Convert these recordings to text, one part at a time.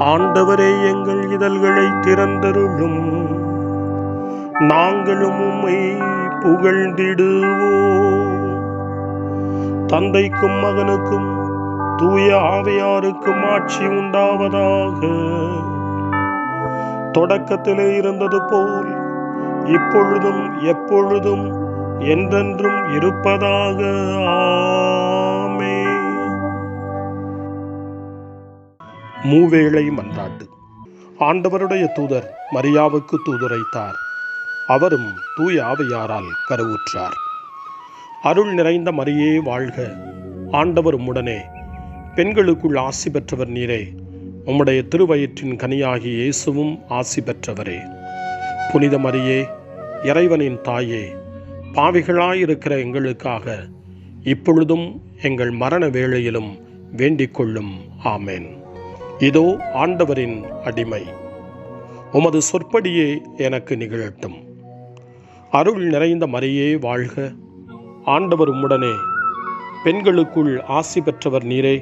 ஆண்டவரே, எங்கள் இதழ்களை திறந்தருளும், நாங்களும் உம்மை புகழ்ந்திடுவோம். தந்தைக்கும் மகனுக்கும் தூய ஆவியாருக்கும் ஆட்சி உண்டாவதாக. தொடக்கத்திலே இருந்தது போல் இப்பொழுதும் எப்பொழுதும் என்றென்றும் இருப்பதாக. ஆமென். மூவேளை மன்றாட்டு. ஆண்டவருடைய தூதர் மரியாவுக்கு தூதுரைத்தார். அவரும் தூய ஆவியாரால் கருவுற்றார். அருள் நிறைந்த மரியே வாழ்க, ஆண்டவர் உம்முடனே, பெண்களுக்குள் ஆசி பெற்றவர் நீரே. உம்முடைய திருவயிற்றின் கனியாகி இயேசுவும் ஆசி பெற்றவரே. புனித மரியே, இறைவனின் தாயே, பாவிகளாயிருக்கிற எங்களுக்காக இப்பொழுதும் எங்கள் மரண வேளையிலும் வேண்டிக் கொள்ளும். ஆமென். இதோ ஆண்டவரின் அடிமை, உமது சொற்படியே எனக்கு நிகழட்டும். அருள் நிறைந்த மரியே வாழ்க, ஆண்டவர் உம்முடனே, பெண்களுக்குள் ஆசி பெற்றவர் நீரே.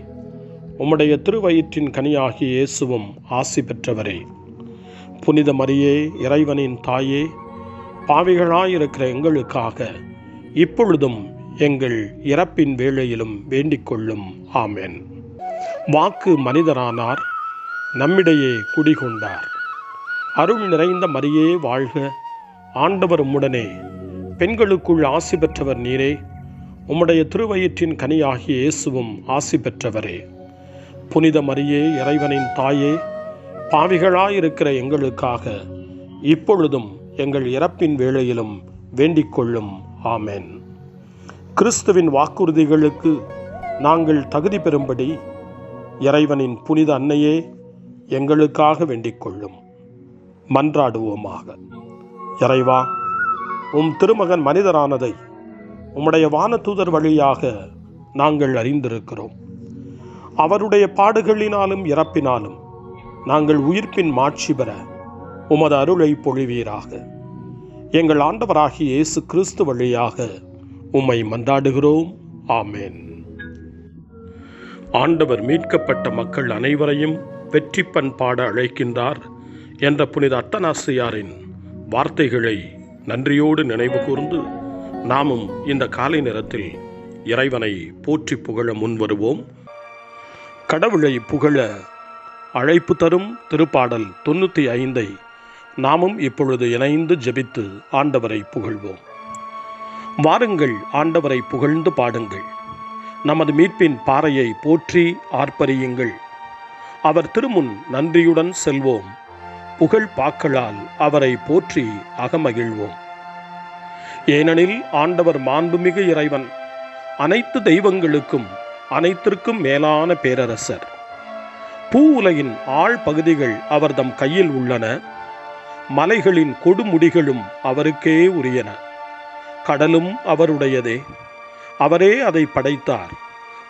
உம்முடைய திருவயிற்றின் கனியாகிய இயேசுவும் ஆசி பெற்றவரே. புனித மரியே, இறைவனின் தாயே, பாவிகளாயிருக்கிற எங்களுக்காக இப்பொழுதும் எங்கள் இறப்பின் வேளையிலும் வேண்டிக் கொள்ளும். ஆமென். வாக்கு மனிதரானார், நம்மிடையே குடிகொண்டார். அருள் நிறைந்த மரியே வாழ்க, ஆண்டவர் உம்முடனே, பெண்களுக்குள் ஆசி பெற்றவர் நீரே. உம்முடைய திருவயிற்றின் கனியாகிய இயேசுவும் ஆசி பெற்றவரே. புனித மரியே, இறைவனின் தாயே, பாவிகளாயிருக்கிற எங்களுக்காக இப்பொழுதும் எங்கள் இறப்பின் வேளையிலும் வேண்டிக் கொள்ளும். ஆமென். கிறிஸ்துவின் வாக்குறுதிகளுக்கு நாங்கள் தகுதி பெறும்படி இறைவனின் புனித அன்னையே, எங்களுக்காக வேண்டிக் கொள்ளும். மன்றாடுவோமாக. இறைவா, உம் திருமகன் மனிதரானதை உம்முடைய வானதூதர் வழியாக நாங்கள் அறிந்திருக்கிறோம். அவருடைய பாடுகளினாலும் இறப்பினாலும் நாங்கள் உயிர்ப்பின் மாட்சி பெற உமது அருளை பொழிவீராக. எங்கள் ஆண்டவராகிய இயேசு கிறிஸ்து வழியாக உம்மை மன்றாடுகிறோம். ஆமென். ஆண்டவர் மீட்கப்பட்ட மக்கள் அனைவரையும் வெற்றி பண்பாட அழைக்கின்றார் என்ற புனித அத்தனாசியாரின் வார்த்தைகளை நன்றியோடு நினைவு கூர்ந்து நாமும் இந்த காலை நேரத்தில் இறைவனை போற்றி புகழ முன்வருவோம். கடவுளை புகழ அழைப்பு தரும் திருப்பாடல் 95 நாமும் இப்பொழுது இணைந்து ஜெபித்து ஆண்டவரை புகழ்வோம். வாருங்கள், ஆண்டவரை புகழ்ந்து பாடுங்கள். நமது மீட்பின் பாறையை போற்றி ஆர்ப்பரியுங்கள். அவர் திருமுன் நன்றியுடன் செல்வோம். புகழ் பாக்களால் அவரை போற்றி அகமகிழ்வோம். ஏனெனில் ஆண்டவர் மாண்புமிகு இறைவன், அனைத்து தெய்வங்களுக்கும் அனைத்திற்கும் மேலான பேரரசர். பூ உலகின் ஆழ் பகுதிகள் அவர்தம் கையில் உள்ளன. மலைகளின் கொடுமுடிகளும் அவருக்கே உரியன. கடலும் அவருடையதே, அவரே அதை படைத்தார்.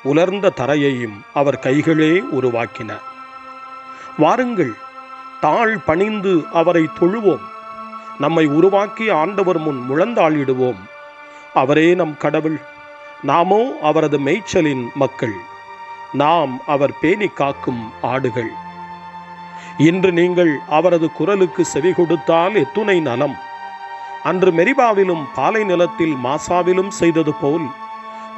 உலர்ந்த தரையையும் அவர் கைகளே உருவாக்கின. வாருங்கள், தாழ் பணிந்து அவரை தொழுவோம். நம்மை உருவாக்கி ஆண்டவர் முன் முழந்தாளிடுவோம். அவரே நம் கடவுள், நாமோ அவரது மேய்ச்சலின் மக்கள். நாம் அவர் பேணி காக்கும் ஆடுகள். இன்று நீங்கள் அவரது குரலுக்கு செவி கொடுத்தால் எத்துணை நலம். அன்று மெரிபாவிலும் பாலை நிலத்தில் மாசாவிலும் செய்தது போல்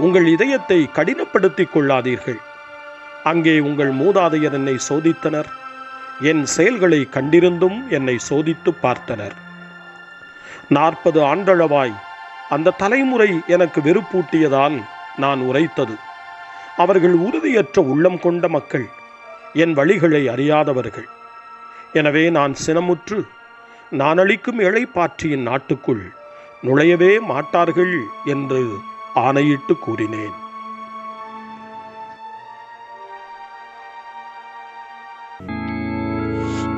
உங்கள் இதயத்தை கடினப்படுத்திக் கொள்ளாதீர்கள். அங்கே உங்கள் மூதாதையர் என்னை சோதித்தனர். என் செயல்களை கண்டிருந்தும் என்னை சோதித்து பார்த்தனர். 40 ஆண்டளவாய் அந்த தலைமுறை எனக்கு வெறுப்பூட்டியதால் நான் உரைத்தது. அவர்கள் உறுதியற்ற உள்ளம் கொண்ட மக்கள், என் வழிகளை அறியாதவர்கள். எனவே நான் சினமுற்று, நான் அளிக்கும் இளைப்பாற்றியின் நாட்டுக்குள் நுழையவே மாட்டார்கள் என்று ஆணையிட்டு கூறினேன்.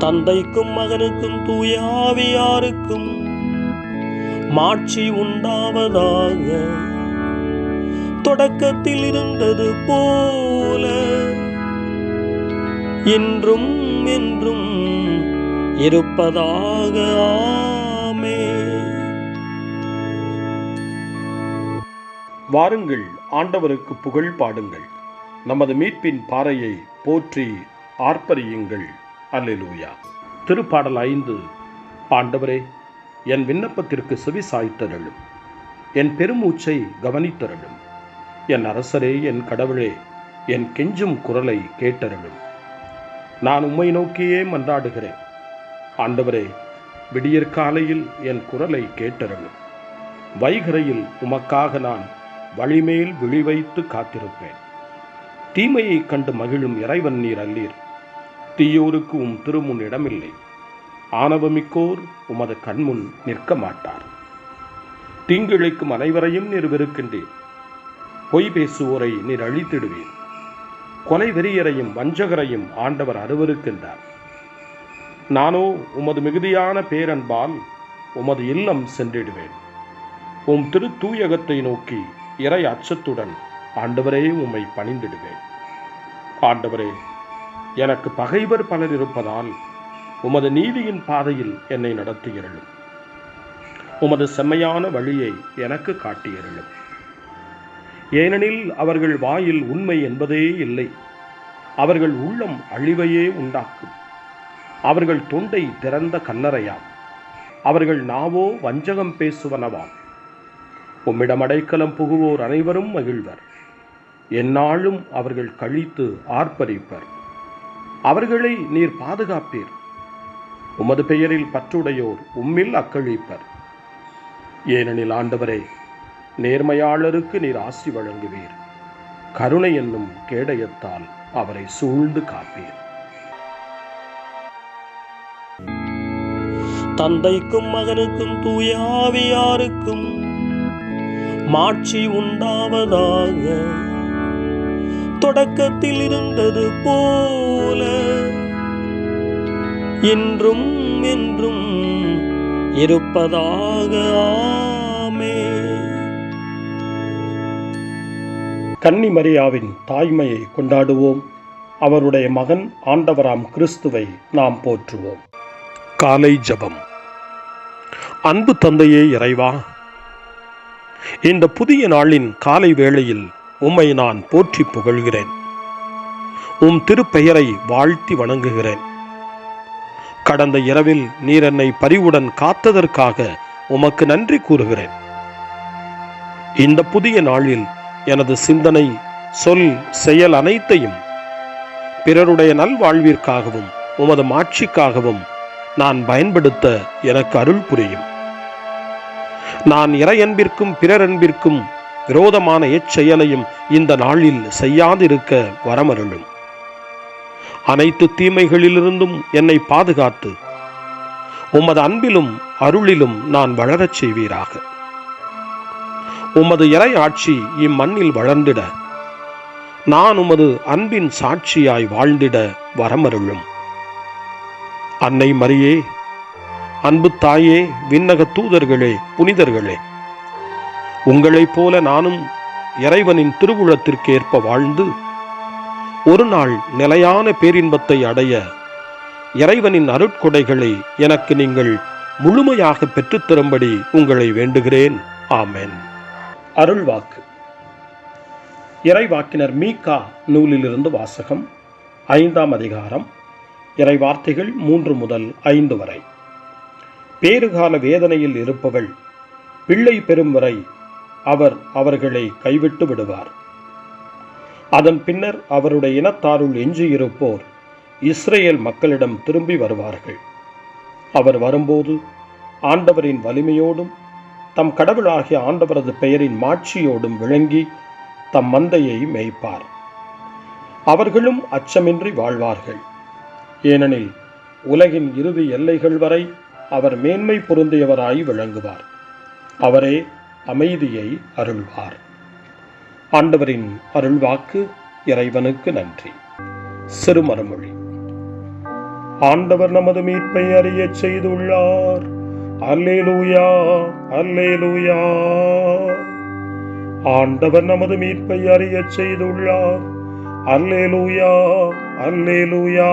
தந்தைக்கும் மகனுக்கும் தூய ஆவியாருக்கும் மாட்சி உண்டாவதாக. தொடக்கத்தில் இருந்தது போல இன்றும் என்றும் இருப்பதாக. ஆமென். வாருங்கள், ஆண்டவருக்கு புகழ் பாடுங்கள். நமது மீட்பின் பாறையை போற்றி ஆர்ப்பரியுங்கள். அல்லேலூயா. திருப்பாடல் 5. ஆண்டவரே, என் விண்ணப்பத்திற்கு செவி சாய்த்தருளும், என் பெருமூச்சை கவனித்தருளும். என் அரசரே, என் கடவுளே, என் கெஞ்சும் குரலை கேட்டருளும். நான் உம்மை நோக்கியே மன்றாடுகிறேன். ஆண்டவரே, விடியற்காலையில் என் குரலை கேட்டருளும். வைகரையில் உமக்காக நான் வழிமேல் விழிவைத்து காத்திருப்பேன். தீமையைக் கண்டு மகிழும் இறைவன் நீர் அல்லீர். தீயோருக்கு உம் திருமுன் இடமில்லை. ஆணவமிக்கோர் உமது கண்முன் நிற்க மாட்டார். தீங்கிழைக்கும் அனைவரையும் நீர் வெறுக்கின்றீர். பொய் பேசுவோரை நீர் அழித்திடுவீர். கொலை வெறியரையும் வஞ்சகரையும் ஆண்டவர் அருவருக்கின்றார். நானோ உமது மிகுதியான பேரன்பால் உமது இல்லம் சென்றிடுவேன். உம் திரு தூயகத்தை நோக்கி இறை அச்சத்துடன் ஆண்டவரே உம்மை பணிந்திடுவேன். ஆண்டவரே, எனக்கு பகைவர் பலர் இருப்பதால் உமது நீதியின் பாதையில் என்னை நடத்தியருளும். உமது செம்மையான வழியை எனக்கு காட்டியருளும். ஏனெனில் அவர்கள் வாயில் உண்மை என்பதே இல்லை. அவர்கள் உள்ளம் அழிவையே உண்டாக்கும். அவர்கள் தொண்டை திறந்த கல்லறையாம். அவர்கள் நாவோ வஞ்சகம் பேசுவனவாம். உம்மிடம் அடைக்கலம் புகுவோர் அனைவரும் மகிழ்வர். எந்நாளும் அவர்கள் கழித்து ஆர்ப்பரிப்பர். அவர்களை நீர் பாதுகாப்பீர். உமது பெயரில் பற்றுடையோர் உம்மில் அக்களிப்பர். ஏனெனில் ஆண்டவரே, நேர்மையாளருக்கு நீர் ஆசி வழங்குவீர். கருணை என்னும் கேடயத்தால் அவரை சூழ்ந்து காப்பீர். தந்தைக்கும் மகனுக்கும் தூய ஆவியாருக்கும் மாட்சி உண்டாவதாக. தொடக்கத்தில் இருந்தது போல இன்றும் என்றும் இருப்பதாக. ஆமென். கன்னி மரியாவின் தாய்மையை கொண்டாடுவோம். அவருடைய மகன் ஆண்டவராம் கிறிஸ்துவை நாம் போற்றுவோம். காலை ஜெபம். அன்பு தந்தையே இறைவா, இந்த புதிய நாளின் காலை வேளையில் உம்மை நான் போற்றி புகழ்கிறேன். உம் திருப்பெயரை வாழ்த்தி வணங்குகிறேன். கடந்த இரவில் நீர் என்னை பரிவுடன் காத்ததற்காக உமக்கு நன்றி கூறுகிறேன். இந்த புதிய நாளில் எனது சிந்தனை, சொல், செயல் அனைத்தையும் பிறருடைய நல்வாழ்விற்காகவும் உமது மாட்சிக்காகவும் நான் பயன்படுத்த எனக்கு அருள் புரியும். நான் இறையன்பிற்கும் பிறரன்பிற்கும் விரோதமான எச்செயலையும் இந்த நாளில் செய்யாதிருக்க வரமருளும். அனைத்து தீமைகளிலிருந்தும் என்னை பாதுகாத்து உமது அன்பிலும் அருளிலும் நான் வளரச் செய்வீராக. உமது இறை ஆட்சி இம்மண்ணில் வளர்ந்திட நான் உமது அன்பின் சாட்சியாய் வாழ்ந்திட வரமருளும். அன்னை மரியே, அன்பு தாயே, விண்ணக தூதர்களே, புனிதர்களே, உங்களைப் போல நானும் இறைவனின் திருவுளத்திற்கு ஏற்ப வாழ்ந்து ஒரு நாள் நிலையான பேரின்பத்தை அடைய இறைவனின் அருட்கொடைகளை எனக்கு நீங்கள் முழுமையாக பெற்றுத்தரும்படி உங்களை வேண்டுகிறேன். ஆமென். அருள்வாக்கு. இறைவாக்கினர் மீகா நூலிலிருந்து வாசகம். 5ஆம் அதிகாரம். இறைவார்த்தைகள் 3 முதல் 5 வரை. பேறுகால வேதனையில் இருப்பவள் பிள்ளை பெறும் வரை அவர்களை கைவிட்டு விடுவார். அதன் பின்னர் அவருடைய இனத்தாருள் எஞ்சியிருப்போர் இஸ்ரேல் மக்களிடம் திரும்பி வருவார்கள். அவர் வரும்போது ஆண்டவரின் வலிமையோடும் தம் கடவுளாகிய ஆண்டவரது பெயரின் மாட்சியோடும் விளங்கி தம் மந்தையை மேய்ப்பார். அவர்களும் அச்சமின்றி வாழ்வார்கள். ஏனெனில் உலகின் இறுதி எல்லைகள் வரை அவர் மேன்மை பொருந்தியவராய் விளங்குவார். அவரே அமைதியை அருள்வார். ஆண்டவரின் அருள்வாக்கு. இறைவனுக்கு நன்றி. சிறுமரமொழி. ஆண்டவர் நமது மீட்பை அறியச் செய்துள்ளார். அல்லேலூயா, அல்லேலூயா. ஆண்டவர் நமது மீட்பை அறியச் செய்துள்ளார். அல்லேலூயா, அல்லேலூயா.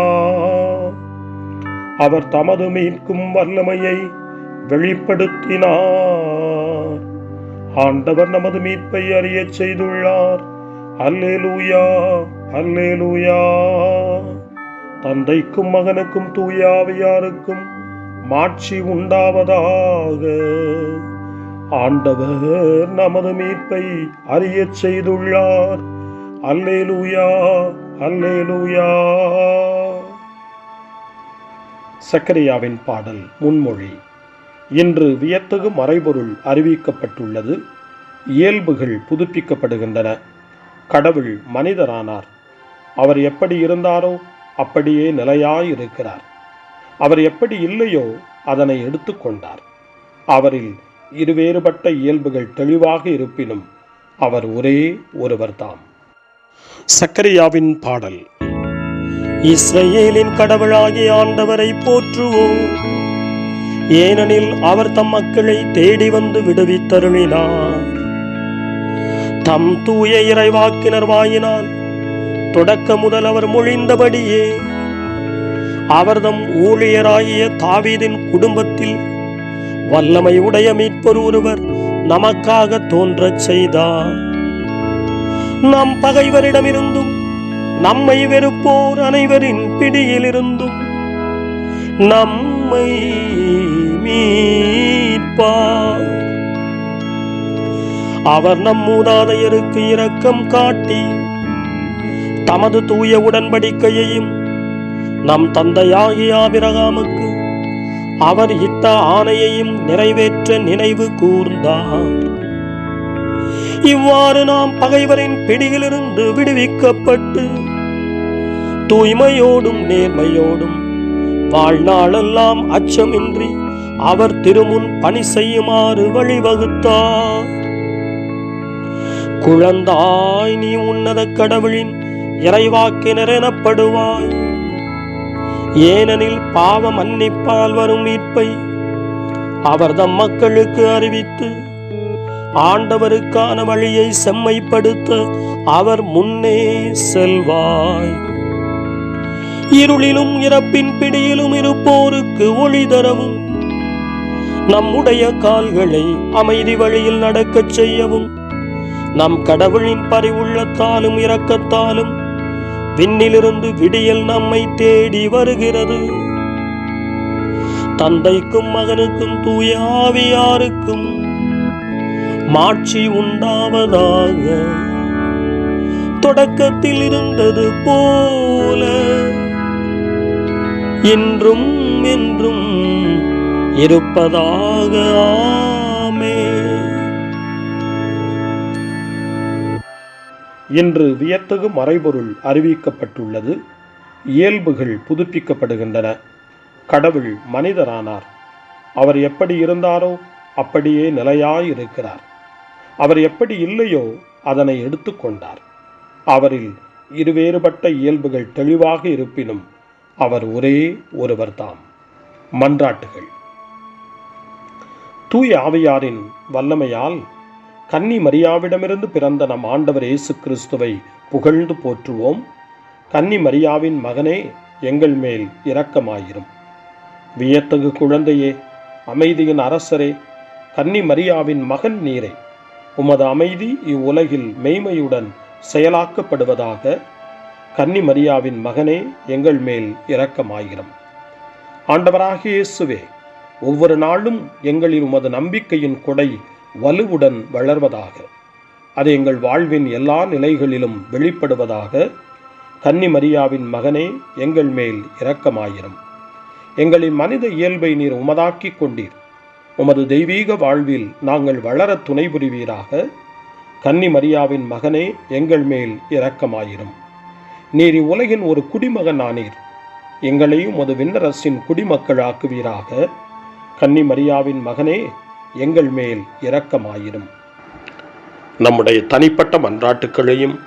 அவர் தமது மீட்கும் வல்லமையை வெளிப்படுத்தினார். ஆண்டவர் நமது மீட்பை அறியச் செய்துள்ளார். அல்லேலூயா, அல்லேலூயா. தந்தைக்கும் மகனுக்கும் தூய ஆவியாருக்கும் மாட்சி உண்டாவதாக. ஆண்டவர் நமது மீட்பை அறியச் செய்துள்ளார். அல்லேலூயா, அல்லேலூயா. சக்கரியாவின் பாடல் முன்மொழி. இன்று வியத்தகு மறைபொருள் அறிவிக்கப்பட்டுள்ளது. இயல்புகள் புதுப்பிக்கப்படுகின்றன. கடவுள் மனிதரானார். அவர் எப்படி இருந்தாரோ அப்படியே நிலையாயிருக்கிறார். அவர் எப்படி இல்லையோ அதனை எடுத்துக்கொண்டார். அவரில் இருவேறுபட்ட இயல்புகள் தெளிவாக இருப்பினும் அவர் ஒரே ஒருவர்தாம். சக்கரியாவின் பாடல். இஸ்ரவேலின் கடவுளாகிய ஆண்டவரை போற்றுவோம். ஏனெனில் அவர் தம் மக்களை தேடி வந்து விடுவித்தருளினார். தம் தூய இறைவாக்கினர் வாயினால் தொடக்க முதல் அவர் மொழிந்தபடியே அவர்தம் ஊழியராகிய தாவீதின் குடும்பத்தில் வல்லமை உடைய மீட்பர் ஒருவர் நமக்காக தோன்றச் செய்தார். நம் பகைவரிடமிருந்தும் நம்மை வெறுப்போர் அனைவரின் பிடியிலிருந்தும் நம்மை மீட்பார். அவர் நம் மூதாதையருக்கு இரக்கம் காட்டி தமது தூய உடன்படிக்கையையும் நம் தந்தையாகிய ஆபிரகாமுக்கு அவர் இட்ட ஆணையையும் நிறைவேற்ற நினைவு கூர்ந்தார். இவ்வாறு நாம் பகைவரின் பிடியிலிருந்து விடுவிக்கப்பட்டு தூய்மையோடும் நேர்மையோடும் வாழ்நாளெல்லாம் அச்சமின்றி அவர் திருமுன் பணி செய்யுமாறு வழிவகுத்தார். குழந்தாய், நீ உன்னத கடவுளின் இறைவாக்கினர் எனப்படுவாய். ஏனெனில் பாவ மன்னிப்பால் வரும் மீட்பை அவர் தம் மக்களுக்கு அறிவித்து ஆண்டவருக்கான வழியை செம்மைப்படுத்த அவர் முன்னே செல்வாய். இருளிலும் இறப்பின் பிடியிலும் இருப்போருக்கு ஒளி தரவும் நம்முடைய கால்களை அமைதி வழியில் நடக்கச் செய்யவும் நம் கடவுளின் பரிவுள்ளத்தாலும் இரக்கத்தாலும் விண்ணிலிருந்து விடியல் நம்மை தேடி வருகிறது. தந்தைக்கும் மகனுக்கும் தூய ஆவியாருக்கும் மாட்சி உண்டாவதாக. தொடக்கத்தில் இருந்தது போல இன்றும் என்றும் இருப்பதாக. ஆமென். இன்று வியத்தகு மறைபொருள் அறிவிக்கப்பட்டுள்ளது. இயல்புகள் புதுப்பிக்கப்படுகின்றன. கடவுள் மனிதரானார். அவர் எப்படி இருந்தாரோ அப்படியே நிலையாயிருக்கிறார். அவர் எப்படி இல்லையோ அதனை எடுத்துக்கொண்டார். அவரில் இருவேறுபட்ட இயல்புகள் தெளிவாக இருப்பினும் அவர் ஒரே ஒருவர்தாம். மன்றாட்டுகள். தூய ஆவியாரின் வல்லமையால் கன்னி மரியாவிடமிருந்து பிறந்த நம் ஆண்டவர் இயேசு கிறிஸ்துவை புகழ்ந்து போற்றுவோம். கன்னி மரியாவின் மகனே, எங்கள் மேல் இரக்கமாயிரும். வியத்தகு குழந்தையே, அமைதியின் அரசரே, கன்னி மரியாவின் மகன் நீரே, உமது அமைதி இவ்வுலகில் மெய்மையுடன் செயலாக்கப்படுவதாக. கன்னி மரியாவின் மகனே, எங்கள் மேல் இரக்கமாயிரும். ஆண்டவராகிய இயேசுவே, ஒவ்வொரு நாளும் எங்களில் உமது நம்பிக்கையின் கொடை வலுவுடன் வளர்வதாக. அது எங்கள் வாழ்வின் எல்லா நிலைகளிலும் வெளிப்படுவதாக. கன்னி மரியாவின் மகனே, எங்கள் மேல் இரக்கமாயிரும். எங்களின் மனித இயல்பை நீர் உமதாக்கி கொண்டீர். உமது தெய்வீக வாழ்வில் நாங்கள் வளர துணை புரிவீராக. கன்னி மரியாவின் மகனே, எங்கள் மேல் இரக்கமாயிரும். நீர் இவ்வுலகின் ஒரு குடிமகன் ஆனீர். எங்களையும் உமது விண்ணரசின் குடிமக்களாக்குவீராக. கன்னி மரியாவின் மகனே, எங்கள் மேல் இரக்கமாயிரும். நம்முடைய தனிப்பட்ட மன்றாட்டுக்களையும்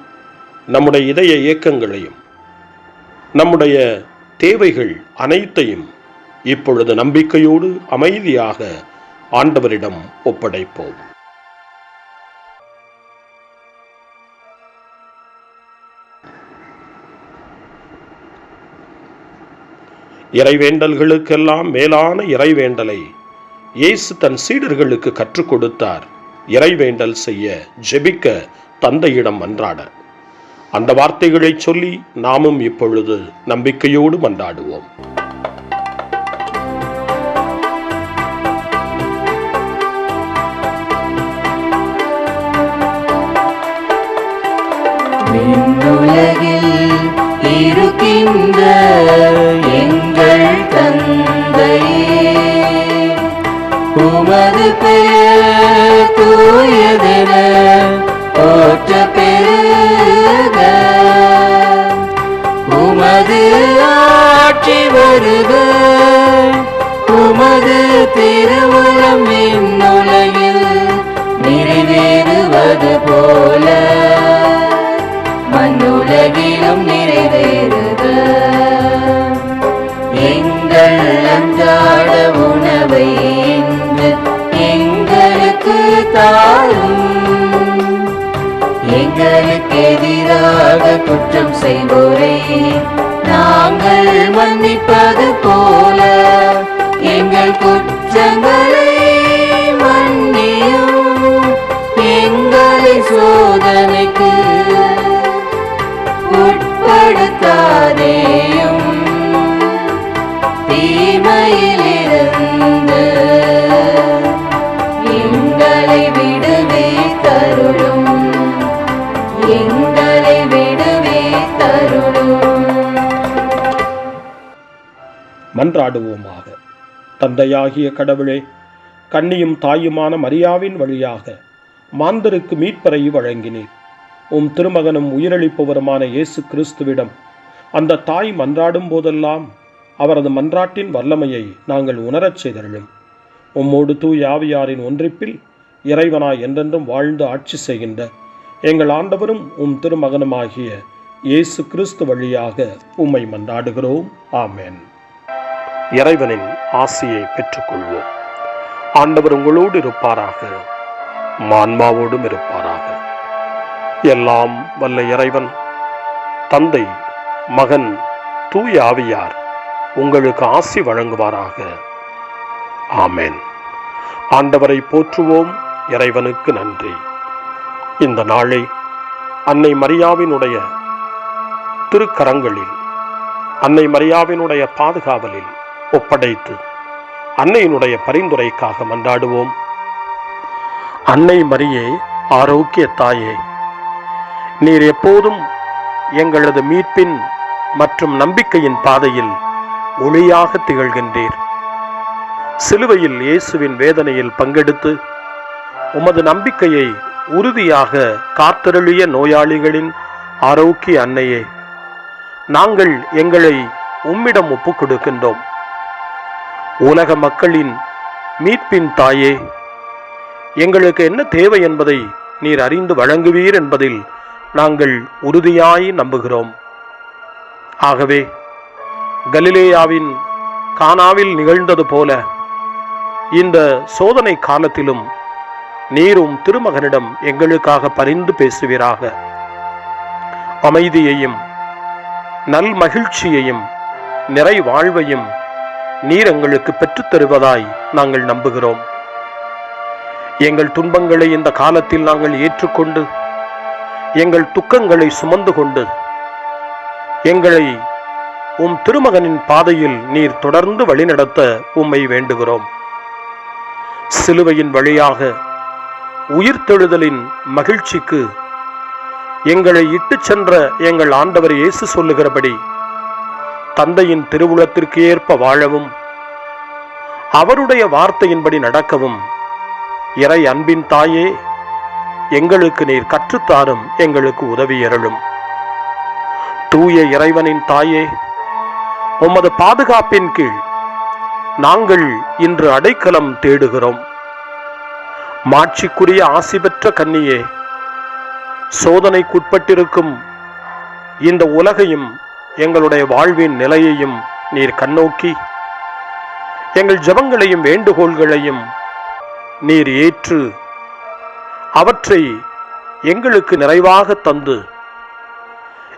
நம்முடைய இதய இயக்கங்களையும் நம்முடைய தேவைகள் அனைத்தையும் இப்பொழுது நம்பிக்கையோடு அமைதியாக ஆண்டவரிடம் ஒப்படைப்போம். இறைவேண்டல்களுக்கெல்லாம் மேலான இறைவேண்டலை இயேசு தன் சீடர்களுக்கு கற்றுக் கொடுத்தார். இறைவேண்டல் செய்ய, ஜெபிக்க, தந்தையிடம் மன்றாட. அந்த வார்த்தைகளை சொல்லி நாமும் இப்பொழுது நம்பிக்கையோடு மன்றாடுவோம். விண்ணுலகில் இருக்கின்ற எங்கள் தந்தையே, உமது பெயர் தூயதென போற்ற பெறுக. உமது ஆட்சி வருக. உமது திருவுளம் விண்ணுலகில் நிறைவேறுவது போல மண்ணுலகிலும் நிறைவேறுக. எங்கள் அன்றாட உணவை இன்று எங்களுக்கு தாரும். எங்களுக்கு எதிராக குற்றம் செய்வோரை நாங்கள் மன்னிப்பது போல எங்கள் குற்றங்களை மன்னியும். எங்களை சோதனைக்கு உட்படுத்தாதேயும், தீமையிலிருந்து எங்களை விடுவித்தருளும். எங்களை விடுவித்தருளும். மன்றாடுவோமாக. தந்தையாகிய கடவுளே, கன்னியும் தாயுமான மரியாவின் வழியாக மாந்தருக்கு மீட்பரை வழங்கினீர். உம் திருமகனும் உயிரளிப்பவருமான இயேசு கிறிஸ்துவிடம் அந்த தாய் மன்றாடும் போதெல்லாம் அவரது மன்றாட்டின் வல்லமையை நாங்கள் உணரச் செய்தருளும். உம்மோடு தூய ஆவியாரின் ஒன்றிப்பில் இறைவனாய் என்றென்றும் வாழ்ந்து ஆட்சி செய்கின்ற எங்கள் ஆண்டவரும் உம் திருமகனுமாகிய இயேசு கிறிஸ்து வழியாக உம்மை மன்றாடுகிறோம். ஆமென். இறைவனின் ஆசியை பெற்றுக்கொள்வோம். ஆண்டவர் உங்களோடு இருப்பாராக, ஆன்மாவோடும் இருப்பாராக. எல்லாம் வல்ல இறைவன் தந்தை, மகன், தூய ஆவியார் உங்களுக்கு ஆசி வழங்குவாராக. ஆமென். ஆண்டவரை போற்றுவோம். இறைவனுக்கு நன்றி. இந்த நாளை அன்னை மரியாவினுடைய திருக்கரங்களில், அன்னை மரியாவினுடைய பாதுகாவலில் ஒப்படைத்து அன்னையினுடைய பரிந்துரைக்காக மன்றாடுவோம். அன்னை மரியே, ஆரோக்கிய தாயே, நீர் எப்போதும் எங்களது மீட்பின் மற்றும் நம்பிக்கையின் பாதையில் ஒளியாக திகழ்கின்றீர். சிலுவையில் இயேசுவின் வேதனையில் பங்கெடுத்து உமது நம்பிக்கையை உறுதியாக காத்தருளிய நோயாளிகளின் ஆரோக்கிய அன்னையே, நாங்கள் எங்களை உம்மிடம் ஒப்புக் கொடுக்கின்றோம். உலக மக்களின் மீட்பின் தாயே, எங்களுக்கு என்ன தேவை என்பதை நீர் அறிந்து வழங்குவீர் என்பதில் நாங்கள் உறுதியாய் நம்புகிறோம். ஆகவே கலிலேயாவின் கானாவில் நிகழ்ந்தது போல இந்த சோதனை காலத்திலும் நீரும் திருமகனிடம் எங்களுக்காக பரிந்து பேசுவீராக. அமைதியையும் நல் மகிழ்ச்சியையும் நிறை வாழ்வையும் நீர் எங்களுக்கு பெற்றுத் தருவதாய் நாங்கள் நம்புகிறோம். எங்கள் துன்பங்களை இந்த காலத்தில் நாங்கள் ஏற்றுக்கொண்டு எங்கள் துக்கங்களை சுமந்து கொண்டு எங்களை உம் திருமகனின் பாதையில் நீர் தொடர்ந்து வழிநடத்த உம்மை வேண்டுகிறோம். சிலுவையின் வழியாக உயிர்த்தெழுதலின் மகிழ்ச்சிக்கு எங்களை இட்டுச் சென்ற எங்கள் ஆண்டவர் இயேசு சொல்லுகிறபடி தந்தையின் திருவுளத்திற்கு ஏற்ப வாழவும் அவருடைய வார்த்தையின்படி நடக்கவும் இறை அன்பின் தாயே, எங்களுக்கு நீர் கற்றுத்தாரும், எங்களுக்கு உதவியருளும். தூய இறைவனின் தாயே, உமது பாதுகாப்பின் கீழ் நாங்கள் இன்று அடைக்கலம் தேடுகிறோம். மாட்சிக்குரிய ஆசி பெற்ற கன்னியே, சோதனைக்குட்பட்டிருக்கும் இந்த உலகையும் எங்களுடைய வாழ்வின் நிலையையும் நீர் கண்ணோக்கி எங்கள் ஜெபங்களையும் வேண்டுகோள்களையும் நீர் ஏற்று அவற்றை எங்களுக்கு நிறைவாக தந்து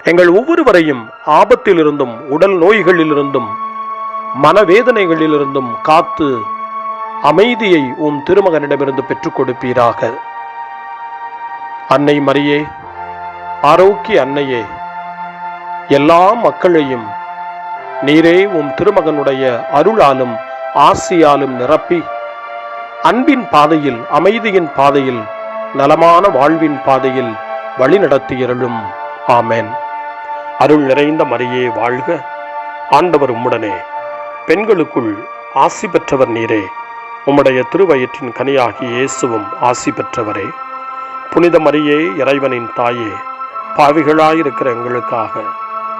எங்கள் ஒவ்வொருவரையும் ஆபத்திலிருந்தும் உடல் நோய்களிலிருந்தும் மனவேதனைகளிலிருந்தும் காத்து அமைதியை உம் திருமகனிடமிருந்து பெற்றுக் கொடுப்பீராக. அன்னை மரியே, ஆரோக்கிய அன்னையே, எல்லா மக்களையும் நீரே உம் திருமகனுடைய அருளாலும் ஆசியாலும் நிரப்பி அன்பின் பாதையில், அமைதியின் பாதையில், நலமான வாழ்வின் பாதையில் வழிநடத்தியருளும். ஆமென். அருள் நிறைந்த மரியே வாழ்க, ஆண்டவர் உம்முடனே, பெண்களுக்குள் ஆசி பெற்றவர் நீரே, உம்முடைய திருவயிற்றின் கனியாகிய இயேசுவும் ஆசி பெற்றவரே. புனித மரியே, இறைவனின் தாயே, பாவிகளாயிருக்கிற எங்களுக்காக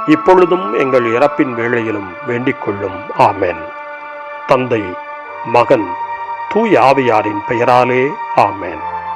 இப்பொழுதும் எங்கள் இறப்பின் வேளையிலும் வேண்டிக் கொள்ளும். ஆமென். தந்தை, மகன், தூய ஆவியாரின் பெயராலே. ஆமென்.